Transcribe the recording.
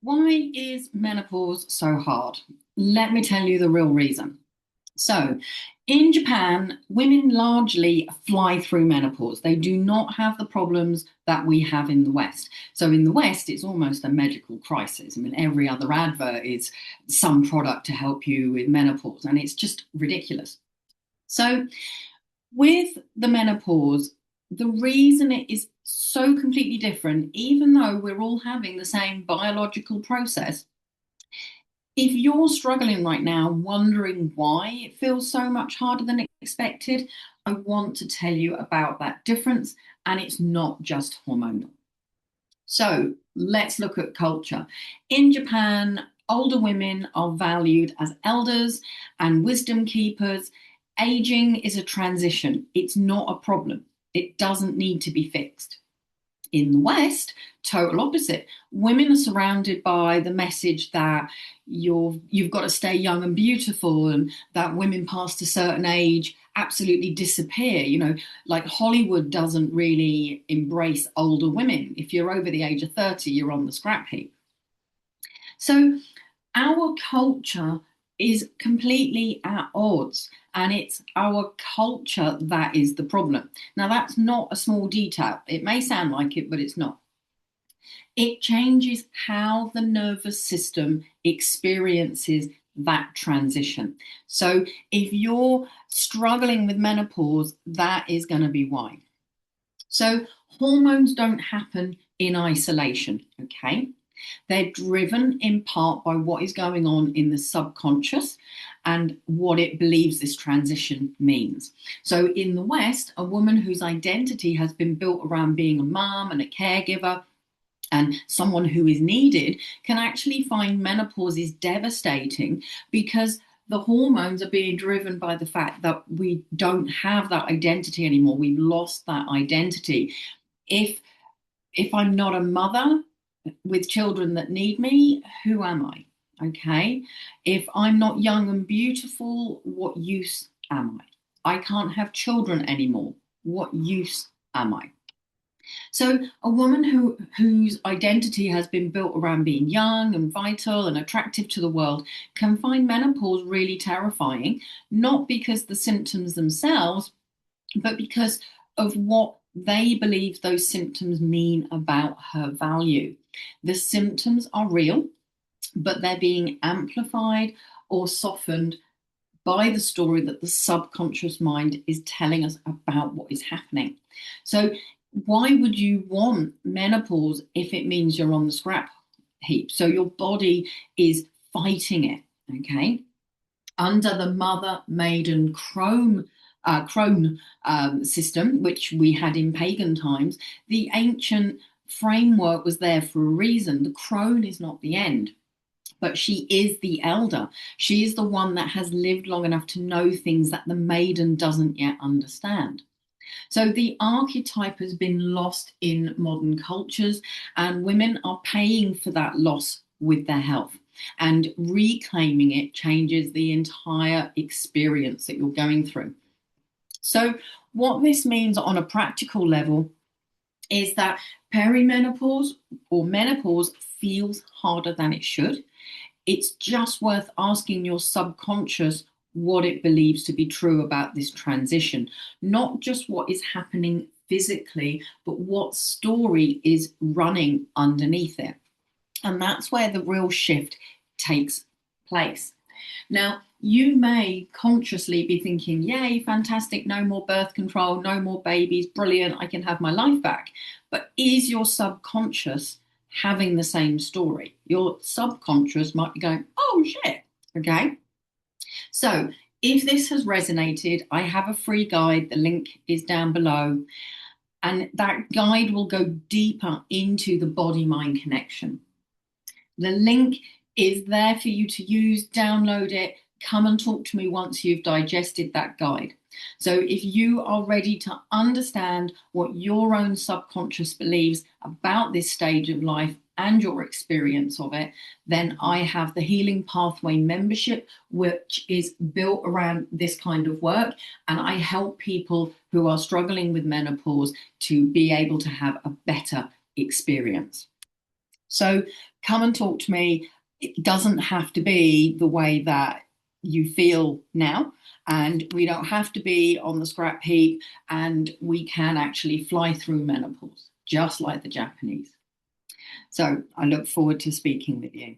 Why is menopause so hard? Let me tell you the real reason. So, in Japan, women largely fly through menopause. They do not have the problems that we have in the West. So, in the West, it's almost a medical crisis. I mean, every other advert is some product to help you with menopause, and it's just ridiculous. So, with the menopause, the reason it is so completely different, even though we're all having the same biological process, if you're struggling right now, wondering why it feels so much harder than expected, I want to tell you about that difference, and it's not just hormonal. So let's look at culture. In Japan, older women are valued as elders and wisdom keepers. Aging is a transition, it's not a problem, it doesn't need to be fixed. In the West, total opposite. Women are surrounded by the message that you've got to stay young and beautiful, and that women past a certain age absolutely disappear. Like Hollywood doesn't really embrace older women. If you're over the age of 30, you're on the scrap heap. So our culture is completely at odds, and it's our culture that is the problem. Now, that's not a small detail. It may sound like it, but it's not. It changes how the nervous system experiences that transition. So, if you're struggling with menopause, that is going to be why. So, hormones don't happen in isolation, okay? They're driven in part by what is going on in the subconscious and what it believes this transition means. So, in the West, a woman whose identity has been built around being a mom and a caregiver and someone who is needed can actually find menopause is devastating because the hormones are being driven by the fact that we don't have that identity anymore. We've lost that identity. If I'm not a mother with children that need me, who am I? Okay. If I'm not young and beautiful, what use am I? I can't have children anymore. What use am I? So a woman whose identity has been built around being young and vital and attractive to the world can find menopause really terrifying, not because the symptoms themselves, but because of what they believe those symptoms mean about her value. The symptoms are real, but they're being amplified or softened by the story that the subconscious mind is telling us about what is happening. So, why would you want menopause if it means you're on the scrap heap? So, your body is fighting it, okay? Under the mother, maiden, crone system, which we had in pagan times, the ancient framework was there for a reason. The crone is not the end, but she is the elder. She is the one that has lived long enough to know things that the maiden doesn't yet understand. So the archetype has been lost in modern cultures, and women are paying for that loss with their health. And reclaiming it changes the entire experience that you're going through. So, what this means on a practical level is that perimenopause or menopause feels harder than it should. It's just worth asking your subconscious what it believes to be true about this transition, not just what is happening physically, but what story is running underneath it. And that's where the real shift takes place. Now, you may consciously be thinking, yay, fantastic, no more birth control, no more babies, brilliant, I can have my life back. But is your subconscious having the same story? Your subconscious might be going, oh shit, okay? So if this has resonated, I have a free guide. The link is down below. And that guide will go deeper into the body mind connection. The link is there for you to use, download it, come and talk to me once you've digested that guide. So if you are ready to understand what your own subconscious believes about this stage of life and your experience of it, then I have the Healing Pathway membership, which is built around this kind of work. And I help people who are struggling with menopause to be able to have a better experience. So come and talk to me. It doesn't have to be the way that you feel now, and we don't have to be on the scrap heap, and we can actually fly through menopause, just like the Japanese. So I look forward to speaking with you.